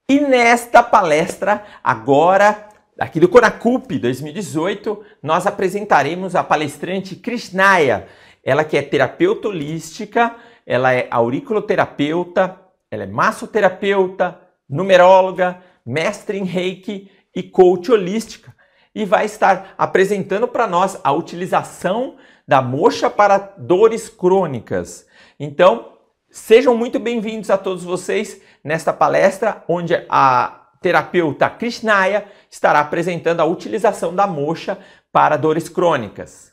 E nesta palestra, agora, aqui do Conacup 2018, nós apresentaremos a palestrante Krishnaya. Ela que é terapeuta holística, ela é auriculoterapeuta, ela é massoterapeuta, numeróloga, mestre em Reiki e coach holística. E vai estar apresentando para nós a utilização da moxa para dores crônicas. Então, sejam muito bem-vindos a todos vocês nesta palestra, onde a terapeuta Krishnaya estará apresentando a utilização da moxa para dores crônicas.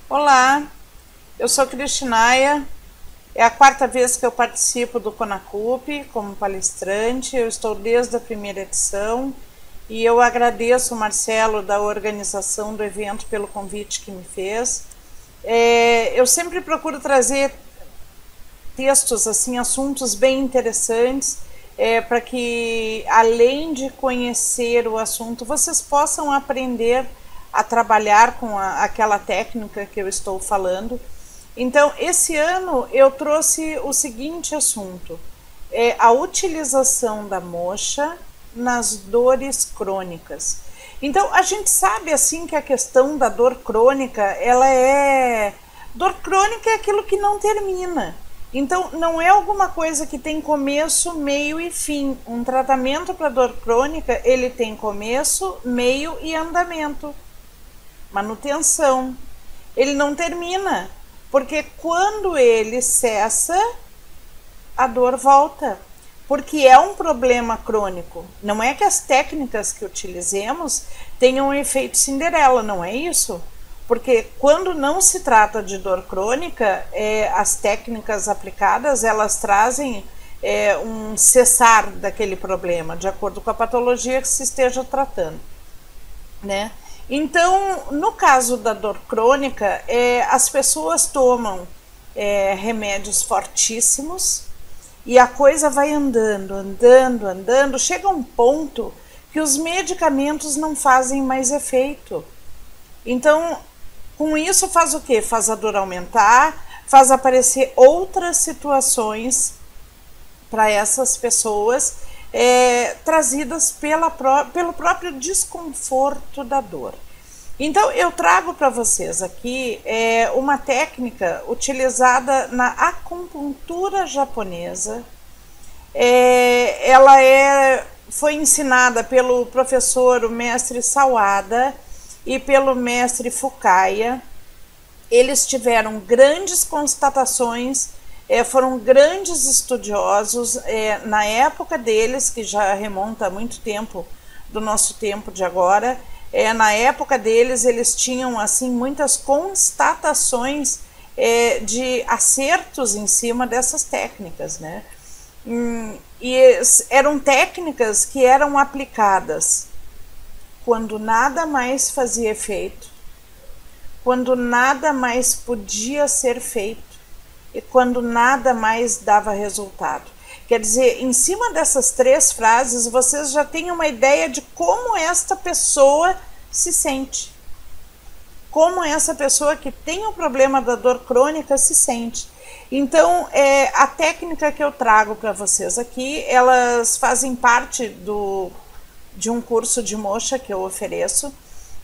Olá, eu sou Krishnaya, é a quarta vez que eu participo do Conacup como palestrante, eu estou desde a primeira edição e eu agradeço o Marcelo da organização do evento pelo convite que me fez. Eu sempre procuro trazer textos, assim, assuntos bem interessantes, para que, além de conhecer o assunto, vocês possam aprender a trabalhar com aquela técnica que eu estou falando. Então, esse ano eu trouxe o seguinte assunto, a utilização da moxa nas dores crônicas. Então, a gente sabe, assim, que a questão da dor crônica, dor crônica é aquilo que não termina. Então, não é alguma coisa que tem começo, meio e fim. Um tratamento para dor crônica, ele tem começo, meio e andamento. Manutenção. Ele não termina, porque quando ele cessa, a dor volta. Porque é um problema crônico. Não é que as técnicas que utilizemos tenham um efeito Cinderela, não é isso? Porque quando não se trata de dor crônica, as técnicas aplicadas, elas trazem um cessar daquele problema, de acordo com a patologia que se esteja tratando, né? Então, no caso da dor crônica, as pessoas tomam remédios fortíssimos e a coisa vai andando, chega a um ponto que os medicamentos não fazem mais efeito. Então, com isso faz o quê? Faz a dor aumentar, faz aparecer outras situações para essas pessoas trazidas pelo próprio desconforto da dor. Então, eu trago para vocês aqui uma técnica utilizada na acupuntura japonesa. Ela foi ensinada pelo professor, o mestre Sawada, e pelo mestre Fukaya. Eles tiveram grandes constatações, foram grandes estudiosos na época deles, que já remonta a muito tempo do nosso tempo de agora. Na época deles, eles tinham assim muitas constatações de acertos em cima dessas técnicas, né? E eram técnicas que eram aplicadas quando nada mais fazia efeito, quando nada mais podia ser feito e quando nada mais dava resultado. Quer dizer, em cima dessas três frases, vocês já têm uma ideia de como esta pessoa se sente. Como essa pessoa que tem o problema da dor crônica se sente. Então, a técnica que eu trago para vocês aqui, elas fazem parte de um curso de moxa que eu ofereço,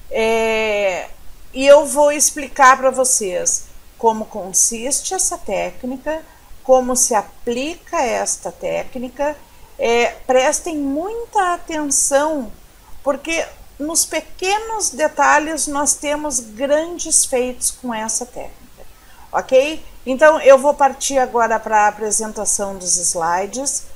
e eu vou explicar para vocês como consiste essa técnica, como se aplica esta técnica. Prestem muita atenção, porque nos pequenos detalhes nós temos grandes feitos com essa técnica, ok? Então, eu vou partir agora para a apresentação dos slides.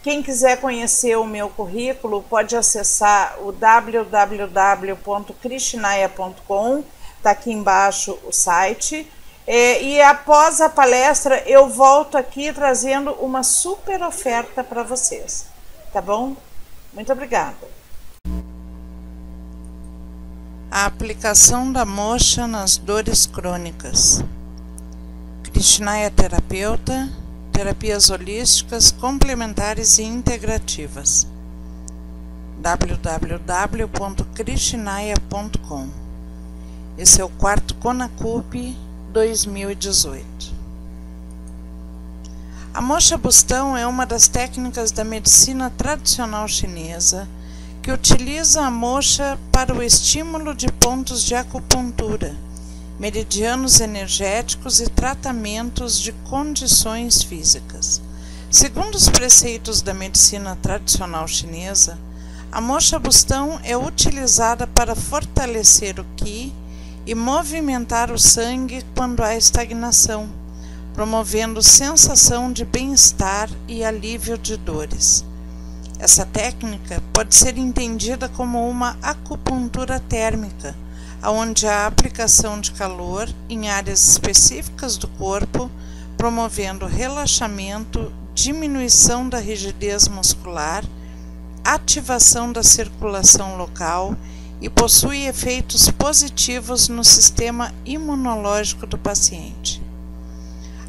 Quem quiser conhecer o meu currículo pode acessar o www.krishnaya.com, está aqui embaixo o site, e após a palestra eu volto aqui trazendo uma super oferta para vocês, tá bom? Muito obrigada. A aplicação da moxa nas dores crônicas. Krishnaya terapeuta, terapias holísticas complementares e integrativas. www.krishnaya.com. Esse é o quarto Conacup 2018. A moxa bustão é uma das técnicas da medicina tradicional chinesa que utiliza a moxa para o estímulo de pontos de acupuntura, meridianos energéticos e tratamentos de condições físicas. Segundo os preceitos da medicina tradicional chinesa, a moxa bustão é utilizada para fortalecer o qi e movimentar o sangue quando há estagnação, promovendo sensação de bem-estar e alívio de dores. Essa técnica pode ser entendida como uma acupuntura térmica, onde há aplicação de calor em áreas específicas do corpo, promovendo relaxamento, diminuição da rigidez muscular, ativação da circulação local e possui efeitos positivos no sistema imunológico do paciente.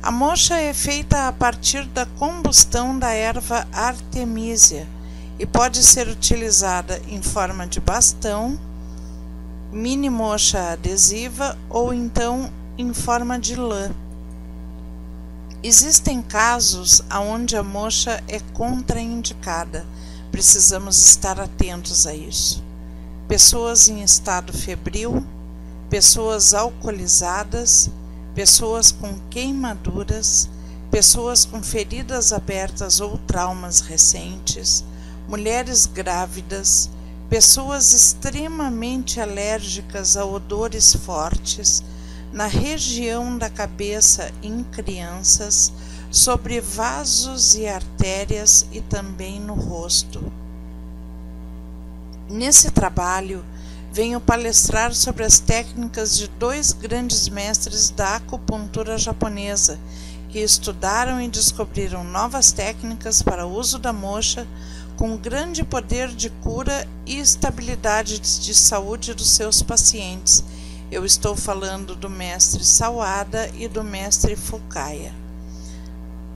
A moxa é feita a partir da combustão da erva artemisia e pode ser utilizada em forma de bastão, mini moxa adesiva ou então em forma de lã. Existem casos onde a moxa é contraindicada, precisamos estar atentos a isso. Pessoas em estado febril, pessoas alcoolizadas, pessoas com queimaduras, pessoas com feridas abertas ou traumas recentes, mulheres grávidas, pessoas extremamente alérgicas a odores fortes, na região da cabeça em crianças, sobre vasos e artérias e também no rosto. Nesse trabalho, venho palestrar sobre as técnicas de dois grandes mestres da acupuntura japonesa, que estudaram e descobriram novas técnicas para o uso da moxa com grande poder de cura e estabilidade de saúde dos seus pacientes. Eu estou falando do mestre Sawada e do mestre Fukaya.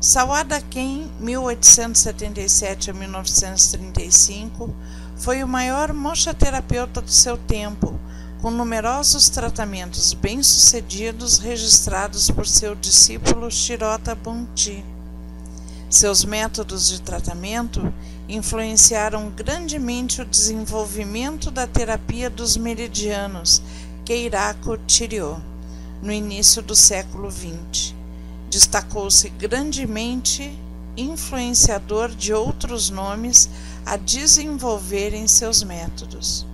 Sawada Ken, 1877 a 1935, foi o maior moxa-terapeuta do seu tempo, com numerosos tratamentos bem-sucedidos registrados por seu discípulo Shirota Bunchi. Seus métodos de tratamento influenciaram grandemente o desenvolvimento da terapia dos meridianos Keiraku Chiryo, no início do século XX. Destacou-se grandemente influenciador de outros nomes a desenvolverem seus métodos.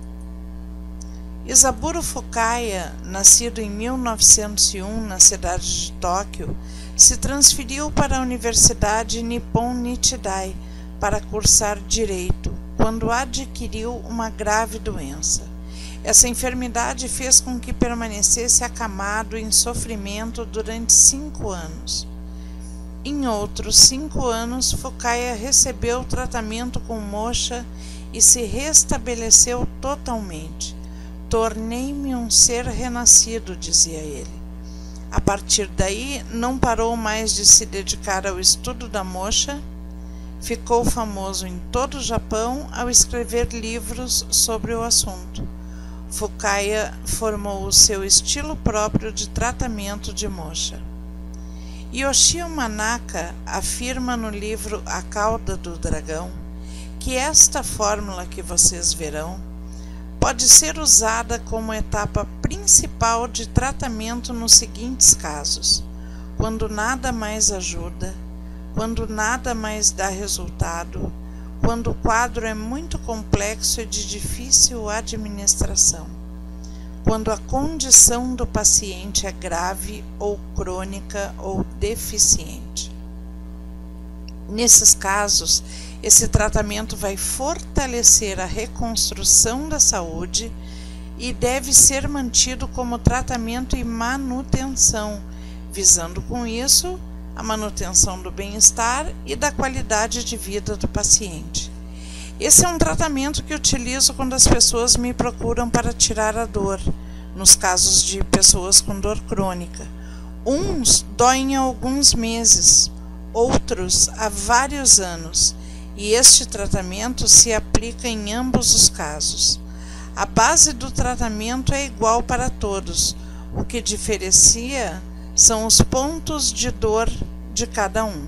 Isaburo Fukaya, nascido em 1901 na cidade de Tóquio, se transferiu para a Universidade Nippon Nichidai para cursar Direito, quando adquiriu uma grave doença. Essa enfermidade fez com que permanecesse acamado em sofrimento durante 5 anos. Em outros 5 anos, Fukaya recebeu tratamento com moxa e se restabeleceu totalmente. Tornei-me um ser renascido, dizia ele. A partir daí, não parou mais de se dedicar ao estudo da moxa. Ficou famoso em todo o Japão ao escrever livros sobre o assunto. Fukaya formou o seu estilo próprio de tratamento de moxa. Yoshio Manaka afirma no livro A Cauda do Dragão que esta fórmula que vocês verão pode ser usada como etapa principal de tratamento nos seguintes casos: quando nada mais ajuda, quando nada mais dá resultado, quando o quadro é muito complexo e de difícil administração, quando a condição do paciente é grave ou crônica ou deficiente. Nesses casos, esse tratamento vai fortalecer a reconstrução da saúde e deve ser mantido como tratamento e manutenção, visando com isso a manutenção do bem-estar e da qualidade de vida do paciente. Esse é um tratamento que utilizo quando as pessoas me procuram para tirar a dor, nos casos de pessoas com dor crônica. Uns doem há alguns meses, outros há vários anos, e este tratamento se aplica em ambos os casos. A base do tratamento é igual para todos, o que diferencia são os pontos de dor de cada um.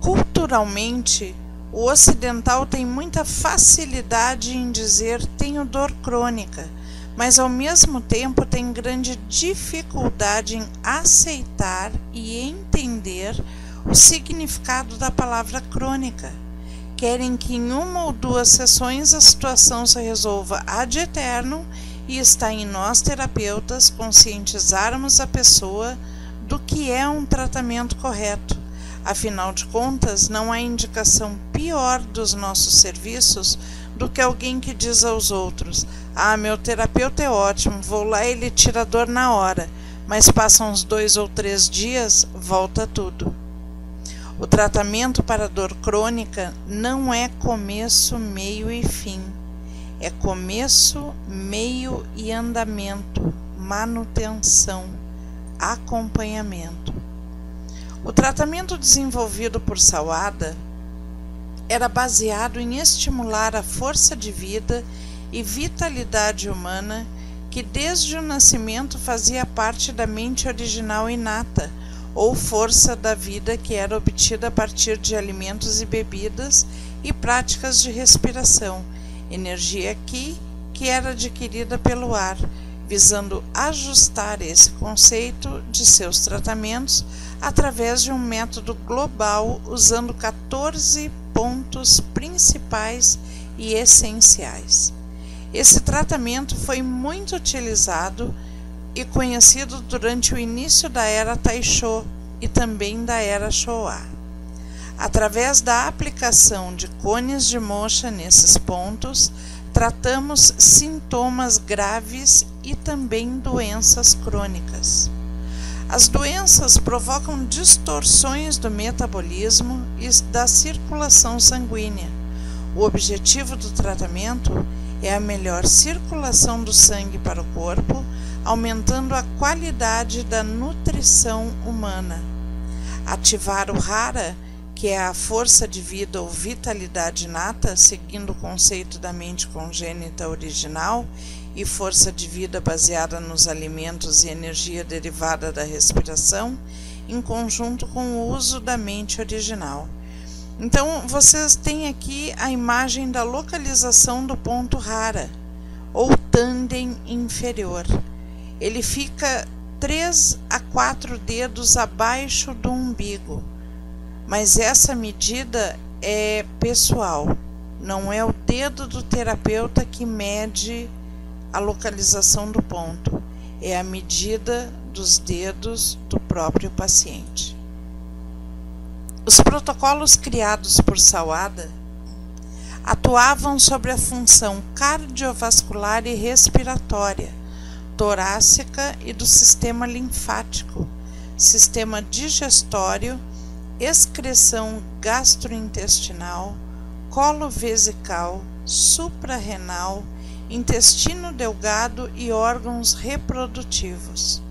Culturalmente, o ocidental tem muita facilidade em dizer tenho dor crônica, mas ao mesmo tempo tem grande dificuldade em aceitar e entender o significado da palavra crônica. Querem que em uma ou duas sessões a situação se resolva ad eterno e está em nós terapeutas conscientizarmos a pessoa do que é um tratamento correto. Afinal de contas, não há indicação pior dos nossos serviços do que alguém que diz aos outros: ah, meu terapeuta é ótimo, vou lá e ele tira a dor na hora, mas passam uns 2 ou 3 dias, volta tudo. O tratamento para dor crônica não é começo, meio e fim. É começo, meio e andamento, manutenção, acompanhamento. O tratamento desenvolvido por Sawada era baseado em estimular a força de vida e vitalidade humana que desde o nascimento fazia parte da mente original inata, ou força da vida que era obtida a partir de alimentos e bebidas e práticas de respiração, energia que era adquirida pelo ar, visando ajustar esse conceito de seus tratamentos através de um método global usando 14 pontos principais e essenciais. Esse tratamento foi muito utilizado e conhecido durante o início da era Taisho e também da era Showa. Através da aplicação de cones de mocha nesses pontos, tratamos sintomas graves e também doenças crônicas. As doenças provocam distorções do metabolismo e da circulação sanguínea. O objetivo do tratamento é a melhor circulação do sangue para o corpo, aumentando a qualidade da nutrição humana. Ativar o Hara, que é a força de vida ou vitalidade inata, seguindo o conceito da mente congênita original, e força de vida baseada nos alimentos e energia derivada da respiração, em conjunto com o uso da mente original. Então, vocês têm aqui a imagem da localização do ponto Hara, ou tândem inferior. Ele fica 3 a 4 dedos abaixo do umbigo, mas essa medida é pessoal, não é o dedo do terapeuta que mede a localização do ponto, é a medida dos dedos do próprio paciente. Os protocolos criados por Sawada atuavam sobre a função cardiovascular e respiratória, torácica e do sistema linfático, sistema digestório, excreção gastrointestinal, colo vesical, suprarrenal, intestino delgado e órgãos reprodutivos.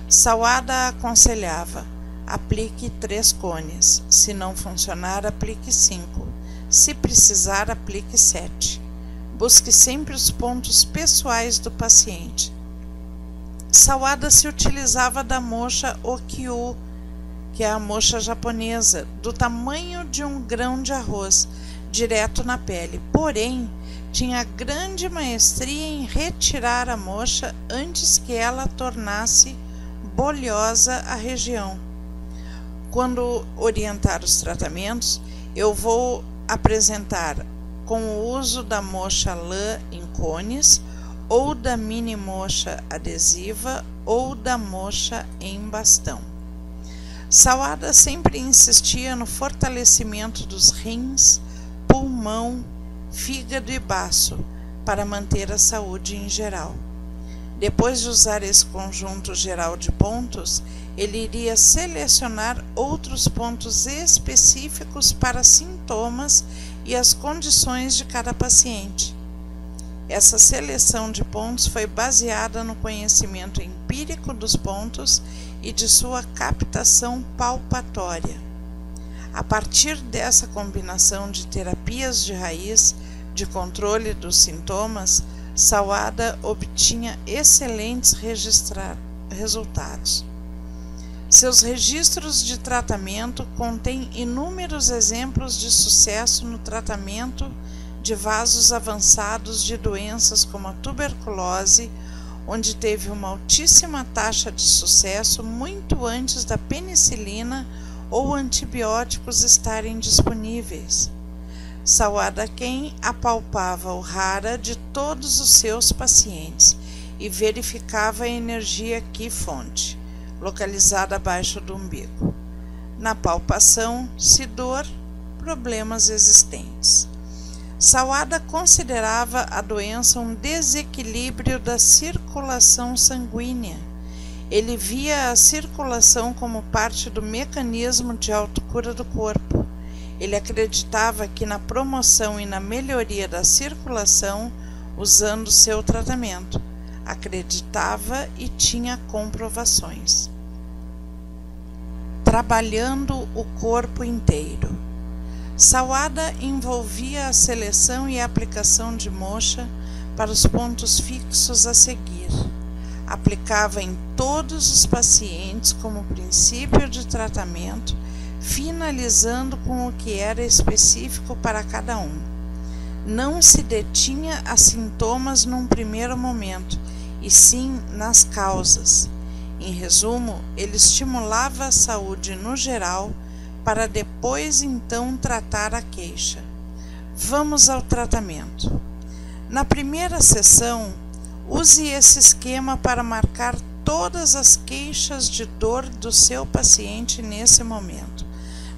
Sawada aconselhava: aplique 3 cones, se não funcionar, aplique 5, se precisar, aplique 7. Busque sempre os pontos pessoais do paciente. Sawada se utilizava da mocha Okyu, que é a mocha japonesa, do tamanho de um grão de arroz, direto na pele, porém tinha grande maestria em retirar a mocha antes que ela tornasse bolhosa a região. Quando orientar os tratamentos, eu vou apresentar com o uso da mocha lã em cones, ou da mini mocha adesiva, ou da mocha em bastão. Sawada sempre insistia no fortalecimento dos rins, pulmão, fígado e baço, para manter a saúde em geral. Depois de usar esse conjunto geral de pontos, ele iria selecionar outros pontos específicos para sintomas e as condições de cada paciente. Essa seleção de pontos foi baseada no conhecimento empírico dos pontos e de sua captação palpatória. A partir dessa combinação de terapias de raiz, de controle dos sintomas, Sawada obtinha excelentes resultados. Seus registros de tratamento contêm inúmeros exemplos de sucesso no tratamento de vasos avançados de doenças como a tuberculose, onde teve uma altíssima taxa de sucesso muito antes da penicilina ou antibióticos estarem disponíveis. Sawada Ken apalpava o Hara de todos os seus pacientes e verificava a energia Ki fonte, localizada abaixo do umbigo. Na palpação, se dor, problemas existentes. Sawada considerava a doença um desequilíbrio da circulação sanguínea. Ele via a circulação como parte do mecanismo de autocura do corpo. Ele acreditava que na promoção e na melhoria da circulação, usando seu tratamento. Acreditava e tinha comprovações. Trabalhando o corpo inteiro. Sawada envolvia a seleção e a aplicação de moxa para os pontos fixos a seguir. Aplicava em todos os pacientes como princípio de tratamento, finalizando com o que era específico para cada um. Não se detinha a sintomas num primeiro momento, e sim nas causas. Em resumo, ele estimulava a saúde no geral, para depois então tratar a queixa. Vamos ao tratamento. Na primeira sessão, use esse esquema para marcar todas as queixas de dor do seu paciente nesse momento.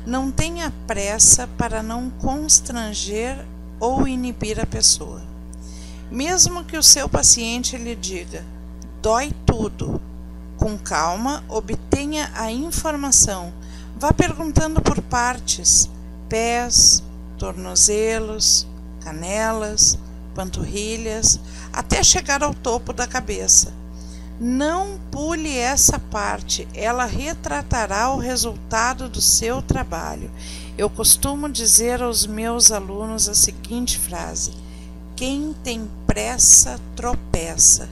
Não tenha pressa para não constranger ou inibir a pessoa. Mesmo que o seu paciente lhe diga, dói tudo, com calma, obtenha a informação. Vá perguntando por partes, pés, tornozelos, canelas, panturrilhas, até chegar ao topo da cabeça. Não pule essa parte, ela retratará o resultado do seu trabalho. Eu costumo dizer aos meus alunos a seguinte frase: quem tem pressa tropeça.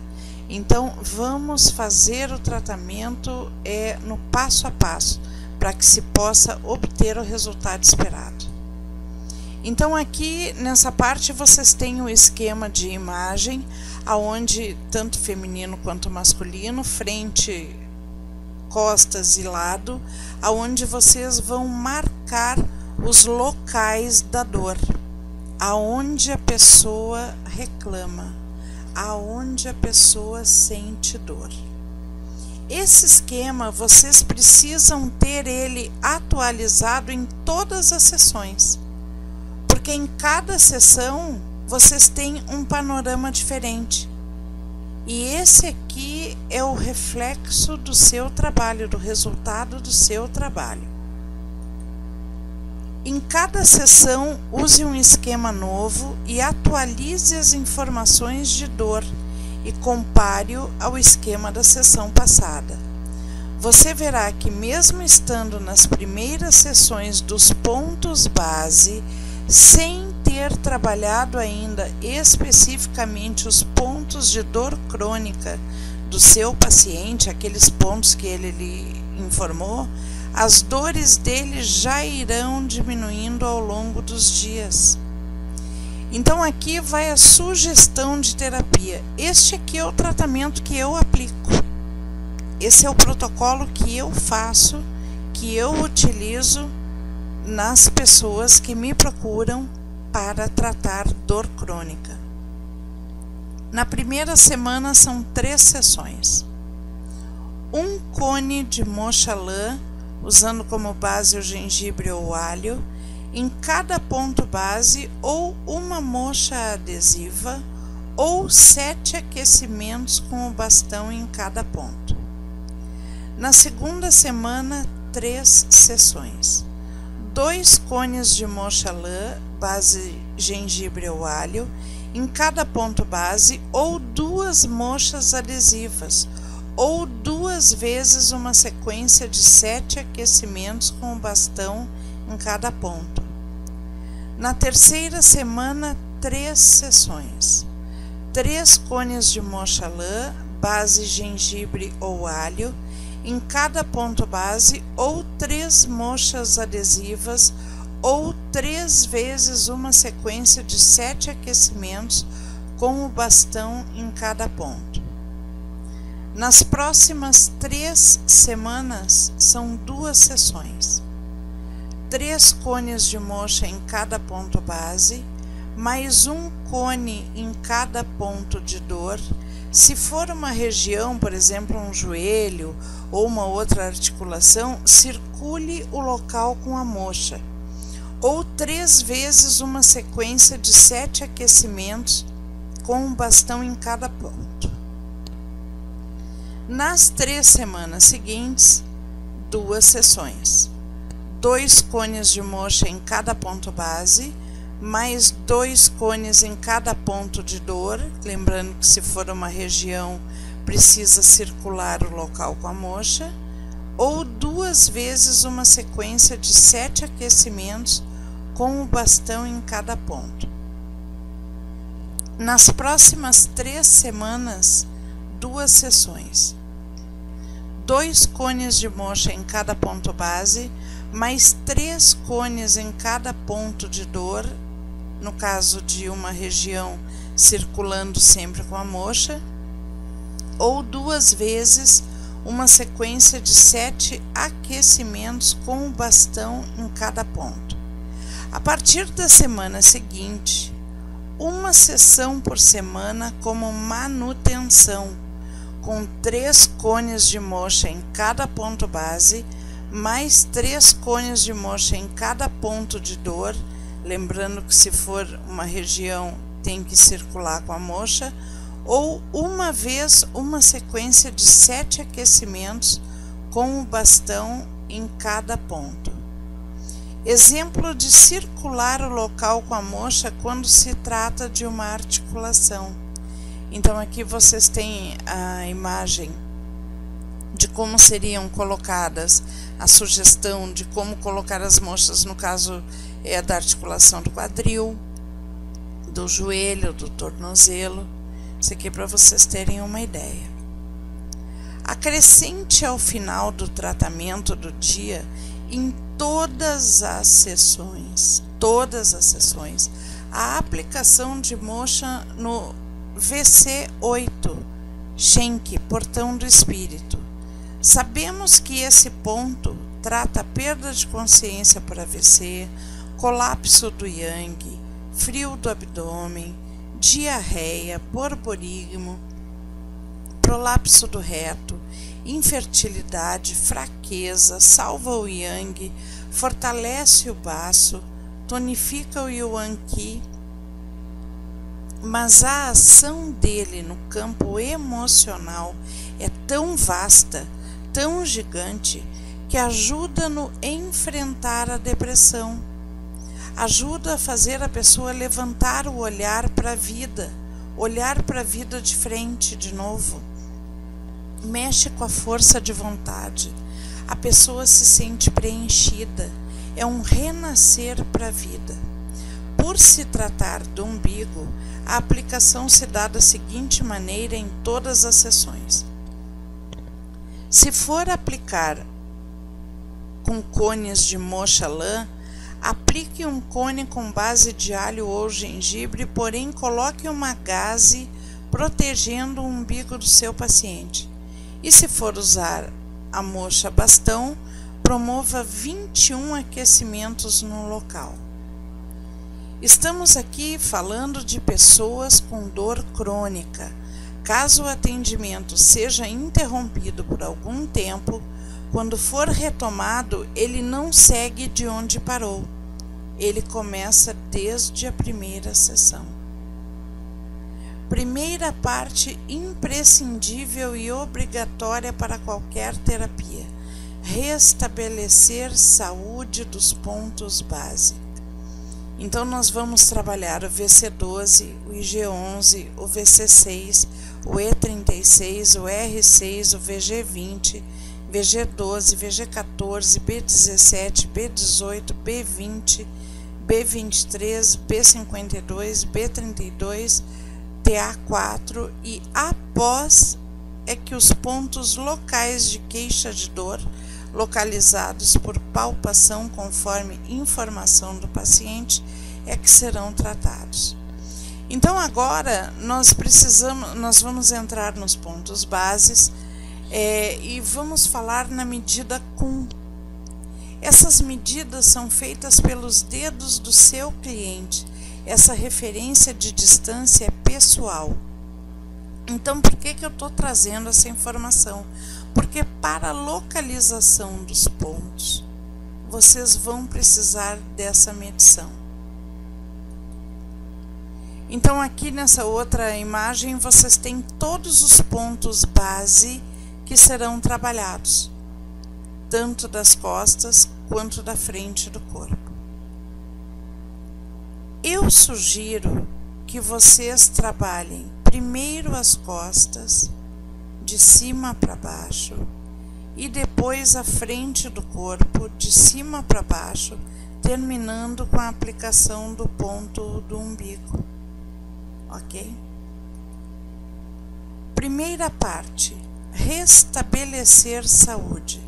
Então vamos fazer o tratamento no passo a passo, para que se possa obter o resultado esperado. Então aqui nessa parte vocês têm o esquema de imagem, aonde tanto feminino quanto masculino, frente, costas e lado, aonde vocês vão marcar os locais da dor, aonde a pessoa reclama, aonde a pessoa sente dor. Esse esquema vocês precisam ter ele atualizado em todas as sessões, porque em cada sessão vocês têm um panorama diferente. E esse aqui é o reflexo do seu trabalho, do resultado do seu trabalho. Em cada sessão, use um esquema novo e atualize as informações de dor e compare-o ao esquema da sessão passada. Você verá que mesmo estando nas primeiras sessões dos pontos base, sem ter trabalhado ainda especificamente os pontos de dor crônica do seu paciente, aqueles pontos que ele lhe informou, as dores dele já irão diminuindo ao longo dos dias. Então aqui vai a sugestão de terapia. Este aqui é o tratamento que eu aplico. Esse é o protocolo que eu faço, que eu utilizo nas pessoas que me procuram para tratar dor crônica. Na primeira semana são 3 sessões. Um cone de moxa lã, usando como base o gengibre ou o alho, em cada ponto base, ou uma moxa adesiva, ou 7 aquecimentos com o bastão em cada ponto. Na segunda semana, 3 sessões. 2 cones de moxa lã, base gengibre ou alho, em cada ponto base, ou 2 moxas adesivas, ou 2 vezes uma sequência de 7 aquecimentos com o bastão em cada ponto. Na terceira semana, 3 sessões. 3 cones de moxa lã, base gengibre ou alho, em cada ponto base, ou 3 mochas adesivas, ou 3 vezes uma sequência de 7 aquecimentos com o bastão em cada ponto. Nas próximas 3 semanas são 2 sessões. 3 cones de mocha em cada ponto base, mais um cone em cada ponto de dor. Se for uma região, por exemplo, um joelho ou uma outra articulação, circule o local com a mocha. Ou 3 vezes uma sequência de 7 aquecimentos com um bastão em cada ponto. Nas 3 semanas seguintes, 2 sessões. 2 cones de mocha em cada ponto base, mais 2 cones em cada ponto de dor, lembrando que se for uma região, precisa circular o local com a mocha, ou 2 vezes uma sequência de 7 aquecimentos com o bastão em cada ponto. Nas próximas 3 semanas, 2 sessões. 2 cones de mocha em cada ponto base, mais 3 cones em cada ponto de dor, no caso de uma região circulando sempre com a mocha, ou 2 vezes uma sequência de 7 aquecimentos com o bastão em cada ponto. A partir da semana seguinte, uma sessão por semana como manutenção, com 3 cones de mocha em cada ponto base, mais 3 cones de mocha em cada ponto de dor, lembrando que se for uma região tem que circular com a mocha, ou uma vez uma sequência de 7 aquecimentos com o bastão em cada ponto. Exemplo de circular o local com a mocha quando se trata de uma articulação. Então aqui vocês têm a imagem de como seriam colocadas, a sugestão de como colocar as mochas, no caso é da articulação do quadril, do joelho, do tornozelo. Isso aqui é para vocês terem uma ideia. Acrescente ao final do tratamento do dia, em todas as sessões, a aplicação de mocha no VC8, Schenck, portão do espírito. Sabemos que esse ponto trata perda de consciência por AVC, colapso do yang, frio do abdômen, diarreia, borborigmo, prolapso do reto, infertilidade, fraqueza, salva o yang, fortalece o baço, tonifica o yuan qi, mas a ação dele no campo emocional é tão vasta, tão gigante, que ajuda no enfrentar a depressão, ajuda a fazer a pessoa levantar o olhar para a vida, olhar para a vida de frente de novo, mexe com a força de vontade, a pessoa se sente preenchida, é um renascer para a vida. Por se tratar do umbigo, a aplicação se dá da seguinte maneira em todas as sessões. Se for aplicar com cones de mocha lã, aplique um cone com base de alho ou gengibre, porém coloque uma gaze protegendo o umbigo do seu paciente. E se for usar a mocha bastão, promova 21 aquecimentos no local. Estamos aqui falando de pessoas com dor crônica. Caso o atendimento seja interrompido por algum tempo, quando for retomado, ele não segue de onde parou. Ele começa desde a primeira sessão. Primeira parte imprescindível e obrigatória para qualquer terapia: restabelecer saúde dos pontos base. Então nós vamos trabalhar o VC12, o IG11, o VC6, o E36, o R6, o VG20, VG12, VG14, B17, B18, B20, B23, B52, B32, TA4 e após é que os pontos locais de queixa de dor, localizados por palpação conforme informação do paciente, é que serão tratados. Então agora nós vamos entrar nos pontos bases e vamos falar na medida cum. Essas medidas são feitas pelos dedos do seu cliente. Essa referência de distância é pessoal. Então, por que eu estou trazendo essa informação? Porque para a localização dos pontos, vocês vão precisar dessa medição. Então, aqui nessa outra imagem, vocês têm todos os pontos base que serão trabalhados, tanto das costas quanto da frente do corpo. Eu sugiro que vocês trabalhem primeiro as costas, de cima para baixo, e depois a frente do corpo, de cima para baixo, terminando com a aplicação do ponto do umbigo. Ok? Primeira parte, restabelecer saúde.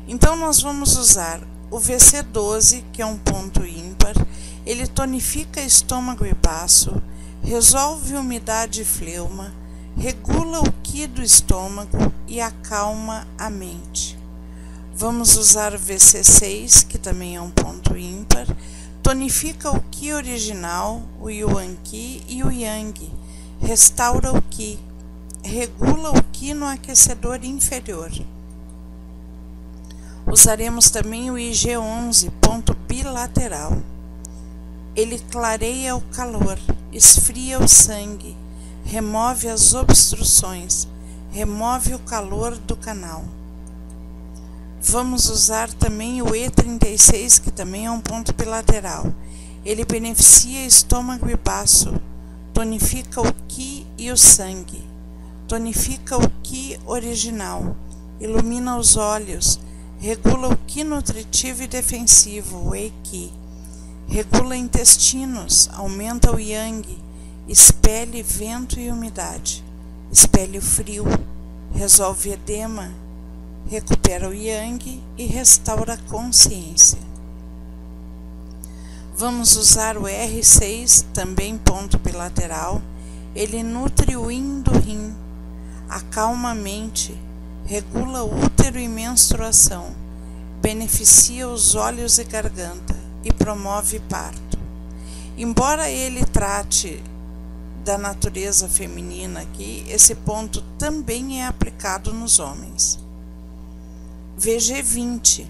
Então nós vamos usar o VC12, que é um ponto ímpar. Ele tonifica estômago e baço, resolve umidade e fleuma, regula o qi do estômago e acalma a mente. Vamos usar o VC6, que também é um ponto ímpar. Tonifica o qi original, o yuan qi e o yang, restaura o qi, regula o qi no aquecedor inferior. Usaremos também o IG11, ponto bilateral. Ele clareia o calor, esfria o sangue, remove as obstruções, remove o calor do canal. Vamos usar também o E36, que também é um ponto bilateral. Ele beneficia estômago e baço, tonifica o qi e o sangue, tonifica o qi original, ilumina os olhos, regula o qi nutritivo e defensivo, o Ei-Qi, regula intestinos, aumenta o yang, expele vento e umidade, expele o frio, resolve edema, recupera o yang e restaura a consciência. Vamos usar o R6, também ponto bilateral. Ele nutre o yin do rim, acalma a mente, regula o útero e menstruação, beneficia os olhos e garganta e promove parto. Embora ele trate da natureza feminina aqui, esse ponto também é aplicado nos homens. VG20,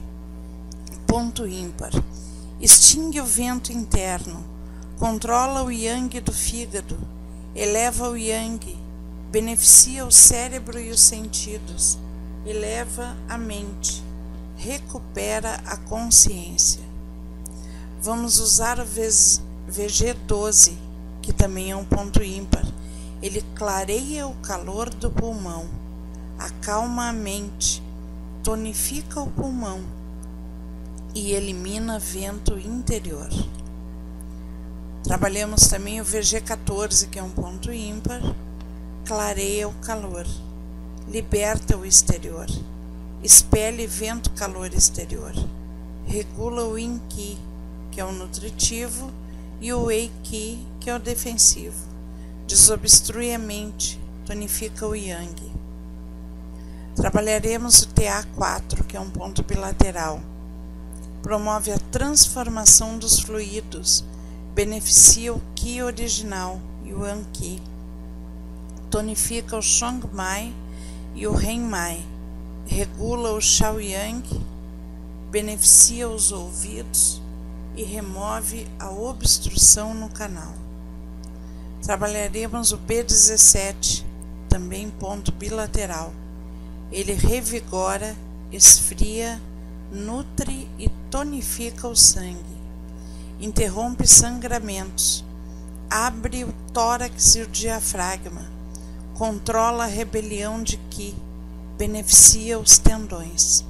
ponto ímpar. Extingue o vento interno, controla o yang do fígado, eleva o yang, beneficia o cérebro e os sentidos, eleva a mente, recupera a consciência. Vamos usar o VG12, que também é um ponto ímpar. Ele clareia o calor do pulmão, acalma a mente, tonifica o pulmão e elimina vento interior. Trabalhamos também o VG14, que é um ponto ímpar. Clareia o calor, liberta o exterior, expele vento calor exterior, regula o Yin-Qi, que é o nutritivo, e o Ei-Qi, que é o defensivo, desobstrui a mente, tonifica o Yang. Trabalharemos o TA4, que é um ponto bilateral, promove a transformação dos fluidos, beneficia o Qi original e o An-Qi, tonifica o Chong-Mai e o Ren-Mai, regula o Shaoyang, beneficia os ouvidos e remove a obstrução no canal. Trabalharemos o B17, também ponto bilateral. Ele revigora, esfria, nutre e tonifica o sangue, interrompe sangramentos, abre o tórax e o diafragma, controla a rebelião de Qi, beneficia os tendões.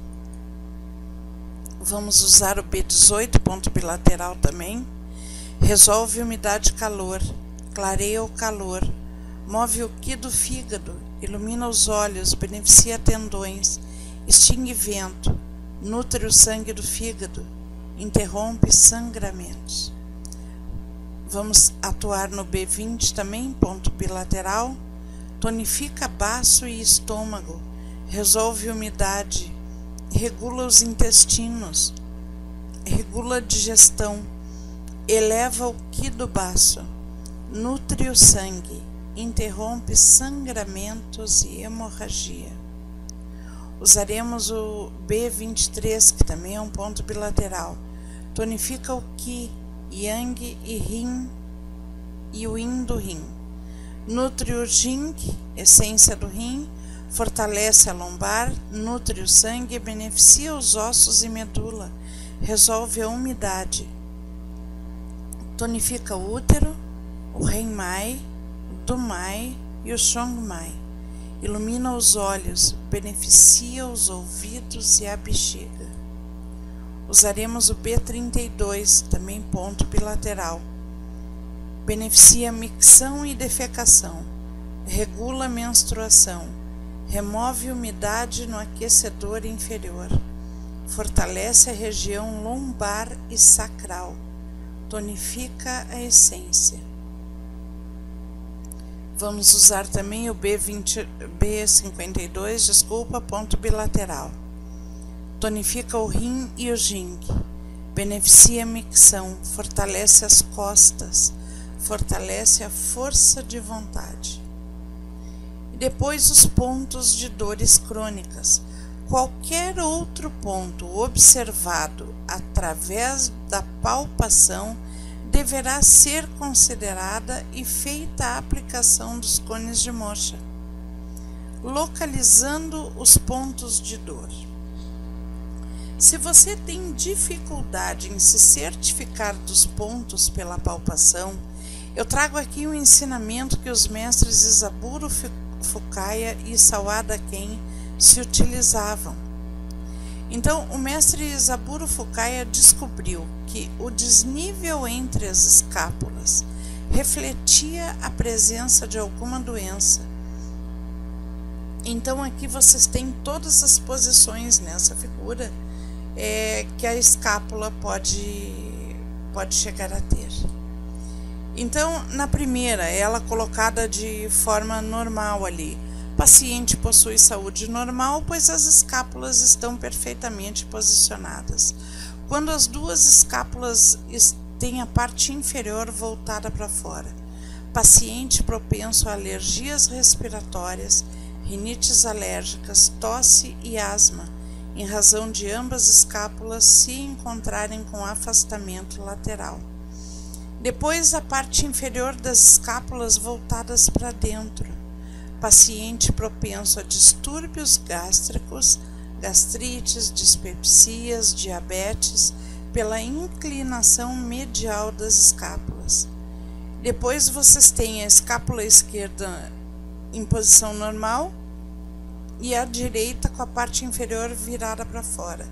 Vamos usar o B18, ponto bilateral também. Resolve umidade e calor, clareia o calor, move o Qi do fígado ilumina os olhos, beneficia tendões, extingue vento, nutre o sangue do fígado, interrompe sangramentos. Vamos atuar no B20 também, ponto bilateral. Tonifica baço e estômago, resolve umidade, regula os intestinos, regula a digestão, eleva o qi do baço, nutre o sangue, interrompe sangramentos e hemorragia. Usaremos o B23, que também é um ponto bilateral. Tonifica o qi, yang e yin e o yin do rim. Nutre o jing, essência do rim, fortalece a lombar, nutre o sangue, beneficia os ossos e medula, resolve a umidade. Tonifica o útero, o Ren Mai, o Du Mai e o Chong Mai. Ilumina os olhos, beneficia os ouvidos e a bexiga. Usaremos o B32, também ponto bilateral. Beneficia a micção e defecação, regula a menstruação, remove umidade no aquecedor inferior, fortalece a região lombar e sacral, tonifica a essência. Vamos usar também o B52, ponto bilateral. Tonifica o rim e o jing, beneficia a micção, fortalece as costas, fortalece a força de vontade. E depois os pontos de dores crônicas. Qualquer outro ponto observado através da palpação deverá ser considerada e feita a aplicação dos cones de Mocha, localizando os pontos de dor. Se você tem dificuldade em se certificar dos pontos pela palpação, eu trago aqui um ensinamento que os mestres Isaburo Fukaya e Sawada Ken se utilizavam. Então, o mestre Isaburo Fukaya descobriu que o desnível entre as escápulas refletia a presença de alguma doença. Então, aqui vocês têm todas as posições nessa figura que a escápula pode chegar a ter. Então, na primeira, ela colocada de forma normal ali. Paciente possui saúde normal, pois as escápulas estão perfeitamente posicionadas. Quando as duas escápulas têm a parte inferior voltada para fora. Paciente propenso a alergias respiratórias, rinites alérgicas, tosse e asma, em razão de ambas escápulas se encontrarem com afastamento lateral. Depois, a parte inferior das escápulas voltadas para dentro. Paciente propenso a distúrbios gástricos, gastrites, dispepsias, diabetes, pela inclinação medial das escápulas. Depois vocês têm a escápula esquerda em posição normal e a direita com a parte inferior virada para fora.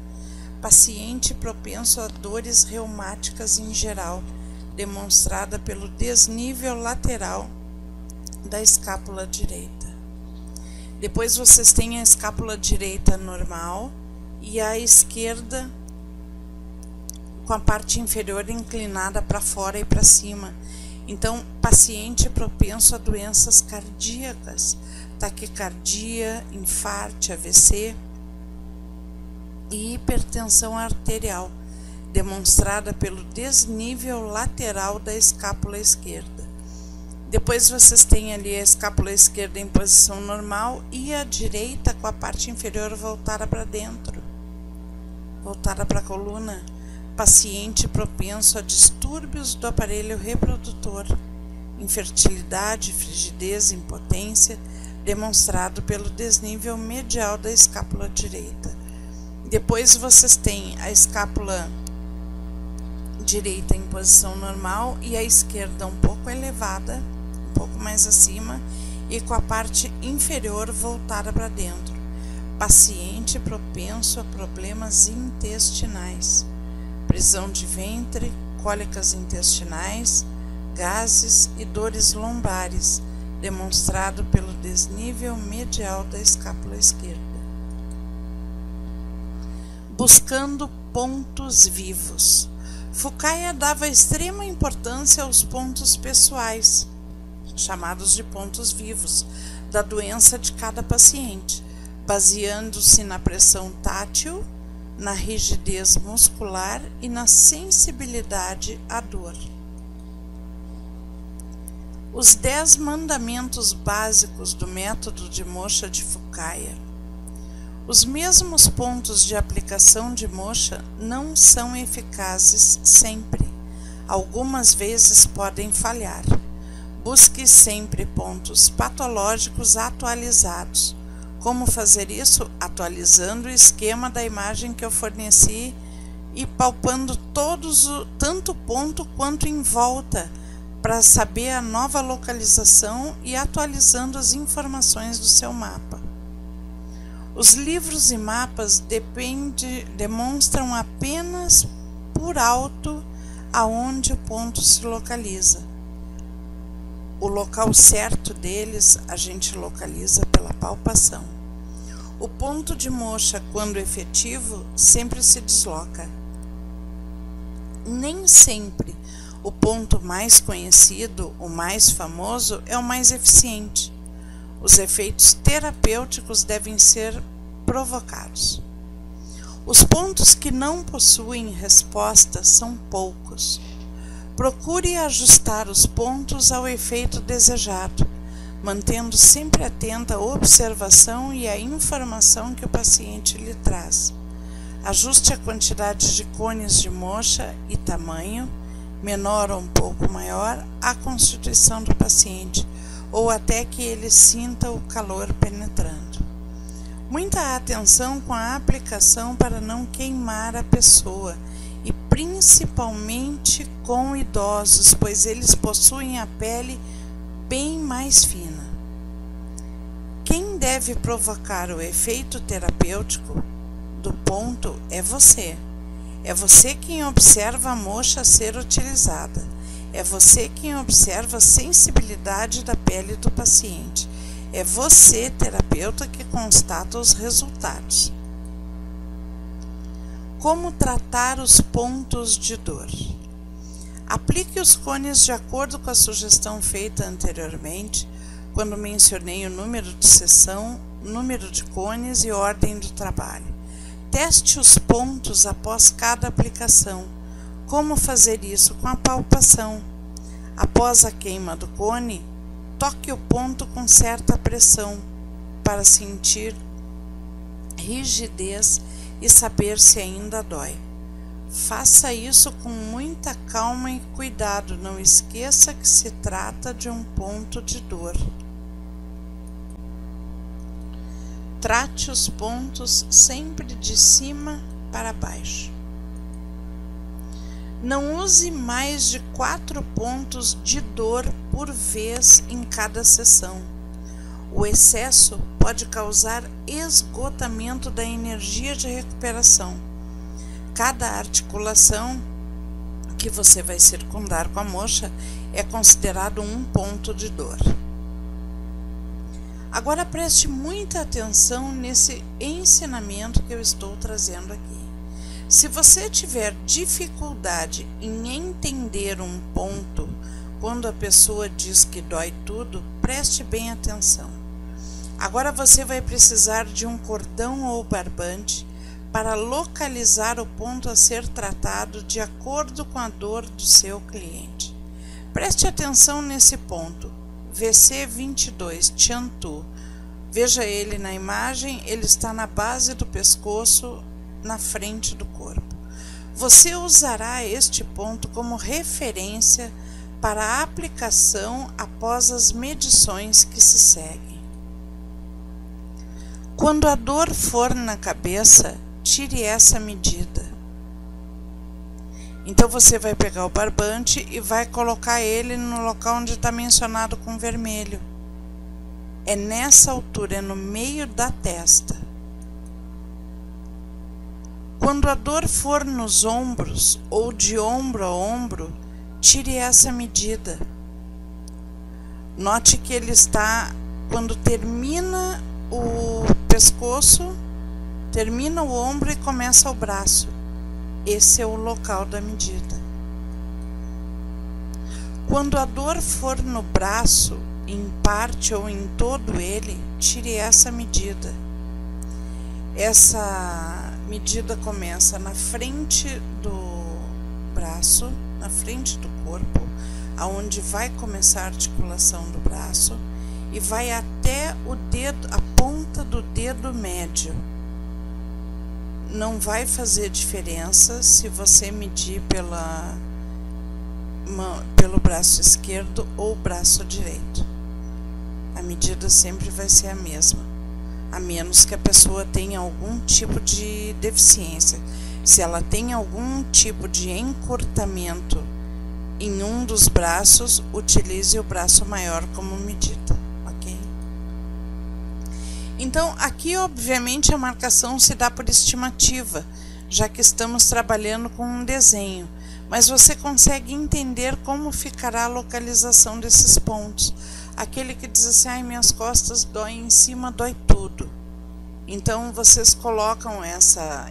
Paciente propenso a dores reumáticas em geral, demonstrada pelo desnível lateral da escápula direita. Depois vocês têm a escápula direita normal e a esquerda com a parte inferior inclinada para fora e para cima. Então, paciente propenso a doenças cardíacas, taquicardia, infarto, AVC e hipertensão arterial, demonstrada pelo desnível lateral da escápula esquerda. Depois vocês têm ali a escápula esquerda em posição normal e a direita com a parte inferior voltada para dentro, voltada para a coluna. Paciente propenso a distúrbios do aparelho reprodutor, infertilidade, frigidez, impotência, demonstrado pelo desnível medial da escápula direita. Depois vocês têm a escápula direita em posição normal e a esquerda um pouco elevada, um pouco mais acima e com a parte inferior voltada para dentro. Paciente propenso a problemas intestinais, prisão de ventre, cólicas intestinais, gases e dores lombares, demonstrado pelo desnível medial da escápula esquerda. Buscando pontos vivos. Fukaya dava extrema importância aos pontos pessoais, chamados de pontos vivos, da doença de cada paciente, baseando-se na pressão tátil, na rigidez muscular e na sensibilidade à dor. Os 10 mandamentos básicos do método de Moksha de Fukaya. Os mesmos pontos de aplicação de Moksha não são eficazes sempre. Algumas vezes podem falhar. Busque sempre pontos patológicos atualizados. Como fazer isso? Atualizando o esquema da imagem que eu forneci e palpando tanto ponto quanto em volta, para saber a nova localização e atualizando as informações do seu mapa. Os livros e mapas demonstram apenas por alto aonde o ponto se localiza. O local certo deles a gente localiza pela palpação. O ponto de Moksha, quando efetivo, sempre se desloca. Nem sempre o ponto mais conhecido, o mais famoso, é o mais eficiente. Os efeitos terapêuticos devem ser provocados. Os pontos que não possuem resposta são poucos. Procure ajustar os pontos ao efeito desejado, mantendo sempre atenta à observação e à informação que o paciente lhe traz. Ajuste a quantidade de cones de Moksha e tamanho, menor ou um pouco maior, à constituição do paciente, ou até que ele sinta o calor penetrando. Muita atenção com a aplicação para não queimar a pessoa, e principalmente com idosos, pois eles possuem a pele bem mais fina. Quem deve provocar o efeito terapêutico do ponto é você. É você quem observa a Moksha ser utilizada. É você quem observa a sensibilidade da pele do paciente. É você, terapeuta, que constata os resultados. Como tratar os pontos de dor? Aplique os cones de acordo com a sugestão feita anteriormente, quando mencionei o número de sessão, número de cones e ordem do trabalho. Teste os pontos após cada aplicação. Como fazer isso? Com a palpação. Após a queima do cone, toque o ponto com certa pressão para sentir rigidez e saber se ainda dói. Faça isso com muita calma e cuidado. Não esqueça que se trata de um ponto de dor. Trate os pontos sempre de cima para baixo. Não use mais de 4 pontos de dor por vez em cada sessão. O excesso pode causar esgotamento da energia de recuperação. Cada articulação que você vai circundar com a Moksha é considerado um ponto de dor. Agora preste muita atenção nesse ensinamento que eu estou trazendo aqui. Se você tiver dificuldade em entender um ponto quando a pessoa diz que dói tudo, preste bem atenção. Agora você vai precisar de um cordão ou barbante para localizar o ponto a ser tratado de acordo com a dor do seu cliente. Preste atenção nesse ponto, VC22, Chantu. Veja ele na imagem, ele está na base do pescoço, na frente do corpo. Você usará este ponto como referência para a aplicação após as medições que se seguem. Quando a dor for na cabeça, tire essa medida. Então você vai pegar o barbante e vai colocar ele no local onde está mencionado com vermelho. É nessa altura, é no meio da testa. Quando a dor for nos ombros ou de ombro a ombro, tire essa medida. Note que ele está, quando termina o pescoço, termina o ombro e começa o braço. Esse é o local da medida. Quando a dor for no braço, em parte ou em todo ele, tire essa medida. Essa medida começa na frente do braço, na frente do corpo, aonde vai começar a articulação do braço e vai até o dedo, a ponta do dedo médio. Não vai fazer diferença se você medir pelo braço esquerdo ou braço direito. A medida sempre vai ser a mesma, a menos que a pessoa tenha algum tipo de deficiência. Se ela tem algum tipo de encurtamento em um dos braços, utilize o braço maior como medida, ok? Então, aqui, obviamente, a marcação se dá por estimativa, já que estamos trabalhando com um desenho, mas você consegue entender como ficará a localização desses pontos. Aquele que diz assim, ai, minhas costas doem em cima, dói tudo. Então, vocês colocam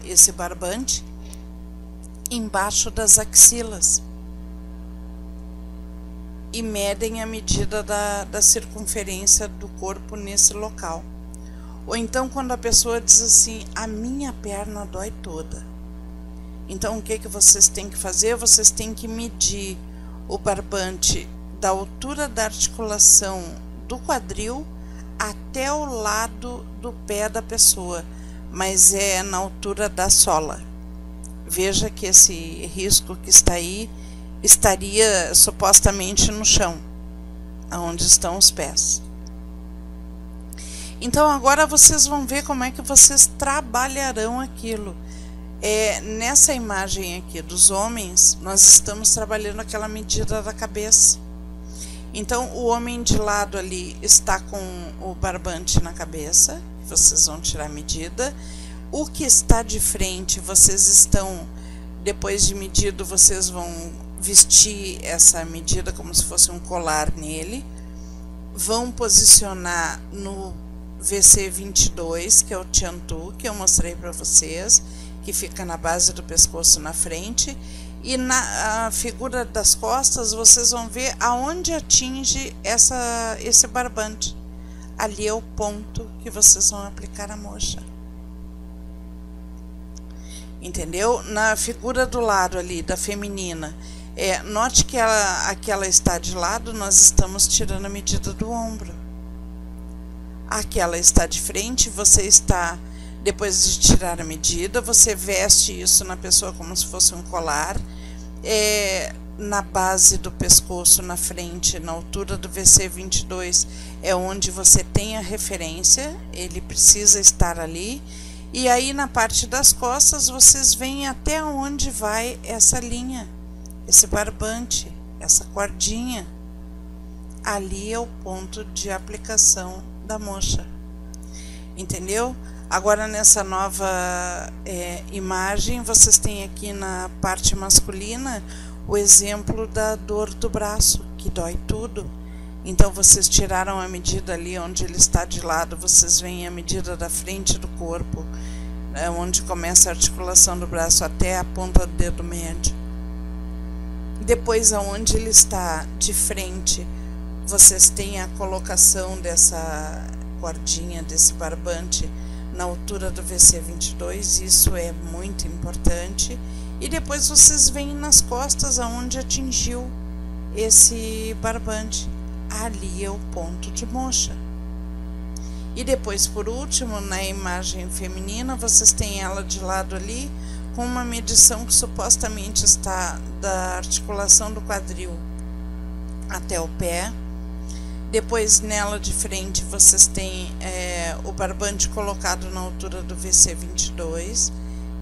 esse barbante embaixo das axilas e medem a medida da circunferência do corpo nesse local. Ou então, quando a pessoa diz assim, a minha perna dói toda. Então, o que vocês têm que fazer? Vocês têm que medir o barbante da altura da articulação do quadril até o lado do pé da pessoa, mas é na altura da sola. Veja que esse risco que está aí estaria supostamente no chão, aonde estão os pés. Então agora vocês vão ver como é que vocês trabalharão aquilo. Nessa imagem aqui dos homens, nós estamos trabalhando aquela medida da cabeça. Então o homem de lado ali está com o barbante na cabeça, vocês vão tirar a medida. O que está de frente, vocês estão, depois de medido, vocês vão vestir essa medida como se fosse um colar nele. Vão posicionar no VC22, que é o Tiantu, que eu mostrei para vocês, que fica na base do pescoço na frente. E na figura das costas, vocês vão ver aonde atinge esse barbante. Ali é o ponto que vocês vão aplicar a moxa. Entendeu? Na figura do lado ali, da feminina, note que aqui ela está de lado, nós estamos tirando a medida do ombro. Aqui ela está de frente, você está, depois de tirar a medida, você veste isso na pessoa como se fosse um colar, na base do pescoço, na frente, na altura do VC22, é onde você tem a referência, ele precisa estar ali. E aí na parte das costas vocês veem até onde vai essa linha, esse barbante, essa cordinha. Ali é o ponto de aplicação da moxa. Entendeu? Agora nessa nova imagem, vocês têm aqui na parte masculina o exemplo da dor do braço, que dói tudo. Então vocês tiraram a medida ali onde ele está de lado, vocês veem a medida da frente do corpo, onde começa a articulação do braço até a ponta do dedo médio. Depois, aonde ele está de frente, vocês têm a colocação dessa cordinha, desse barbante, na altura do VC22, isso é muito importante. E depois vocês veem nas costas aonde atingiu esse barbante. Ali é o ponto de moxa. E depois, por último, na imagem feminina, vocês têm ela de lado ali, com uma medição que supostamente está da articulação do quadril até o pé. Depois, nela de frente, vocês têm o barbante colocado na altura do VC22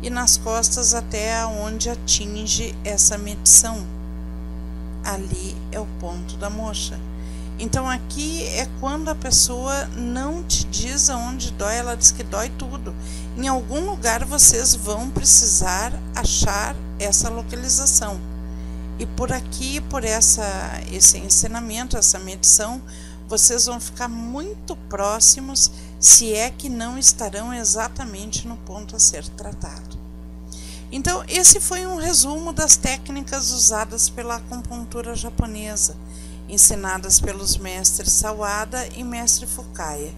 e nas costas até onde atinge essa medição. Ali é o ponto da moxa. Então aqui é quando a pessoa não te diz aonde dói, ela diz que dói tudo. Em algum lugar vocês vão precisar achar essa localização. E por aqui, por esse ensinamento, essa medição, vocês vão ficar muito próximos, se é que não estarão exatamente no ponto a ser tratado. Então, esse foi um resumo das técnicas usadas pela acupuntura japonesa, ensinadas pelos mestres Sawada e mestre Fukaya,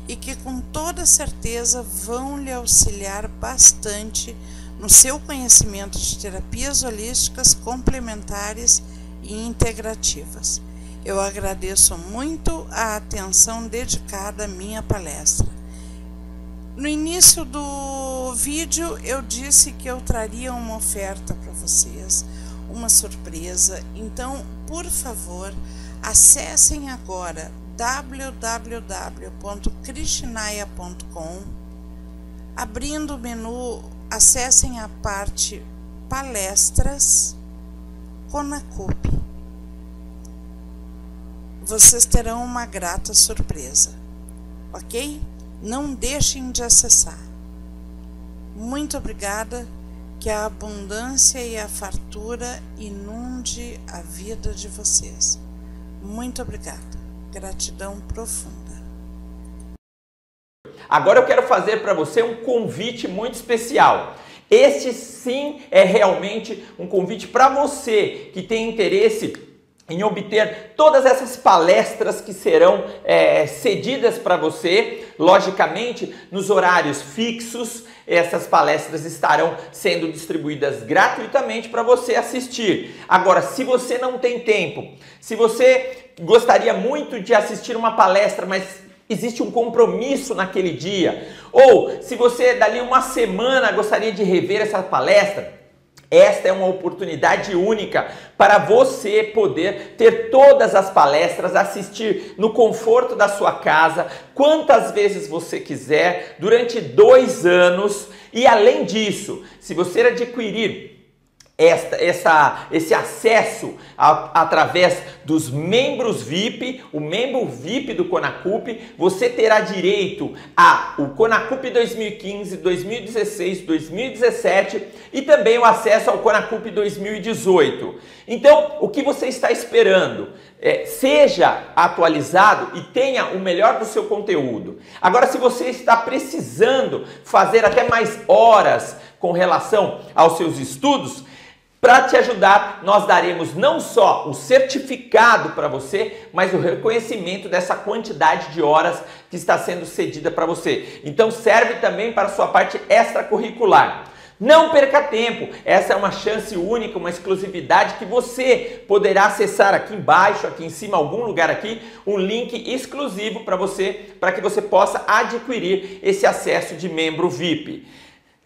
e que com toda certeza vão lhe auxiliar bastante no seu conhecimento de terapias holísticas complementares e integrativas. Eu agradeço muito a atenção dedicada à minha palestra. No início do vídeo eu disse que eu traria uma oferta para vocês, uma surpresa. Então, por favor, acessem agora www.krishnaya.com. Abrindo o menu, acessem a parte Palestras Konakupi. Vocês terão uma grata surpresa, ok? Não deixem de acessar. Muito obrigada, que a abundância e a fartura inunde a vida de vocês. Muito obrigada, gratidão profunda. Agora eu quero fazer para você um convite muito especial. Este sim é realmente um convite para você que tem interesse em obter todas essas palestras que serão cedidas para você, logicamente, nos horários fixos. Essas palestras estarão sendo distribuídas gratuitamente para você assistir. Agora, se você não tem tempo, se você gostaria muito de assistir uma palestra, mas existe um compromisso naquele dia, ou se você dali uma semana gostaria de rever essa palestra, esta é uma oportunidade única para você poder ter todas as palestras, assistir no conforto da sua casa, quantas vezes você quiser, durante 2 anos. E além disso, se você adquirir esse acesso através dos membros VIP, o membro VIP do Konakupi, você terá direito ao Konakupi 2015, 2016, 2017 e também o acesso ao Konakupi 2018. Então, o que você está esperando? Seja atualizado e tenha o melhor do seu conteúdo. Agora, se você está precisando fazer até mais horas com relação aos seus estudos, para te ajudar, nós daremos não só o certificado para você, mas o reconhecimento dessa quantidade de horas que está sendo cedida para você. Então serve também para a sua parte extracurricular. Não perca tempo, essa é uma chance única, uma exclusividade que você poderá acessar aqui embaixo, aqui em cima, algum lugar aqui, um link exclusivo para você, para que você possa adquirir esse acesso de membro VIP.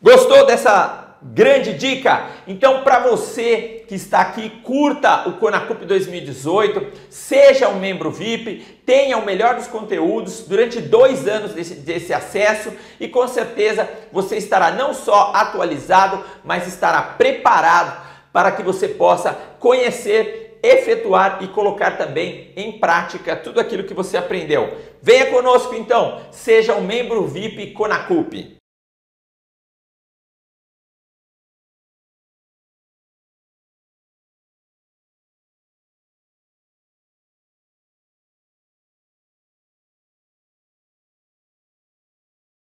Gostou dessa grande dica? Então, para você que está aqui, curta o Konakupi 2018, seja um membro VIP, tenha o melhor dos conteúdos durante 2 anos desse acesso e com certeza você estará não só atualizado, mas estará preparado para que você possa conhecer, efetuar e colocar também em prática tudo aquilo que você aprendeu. Venha conosco então, seja um membro VIP Konakupi.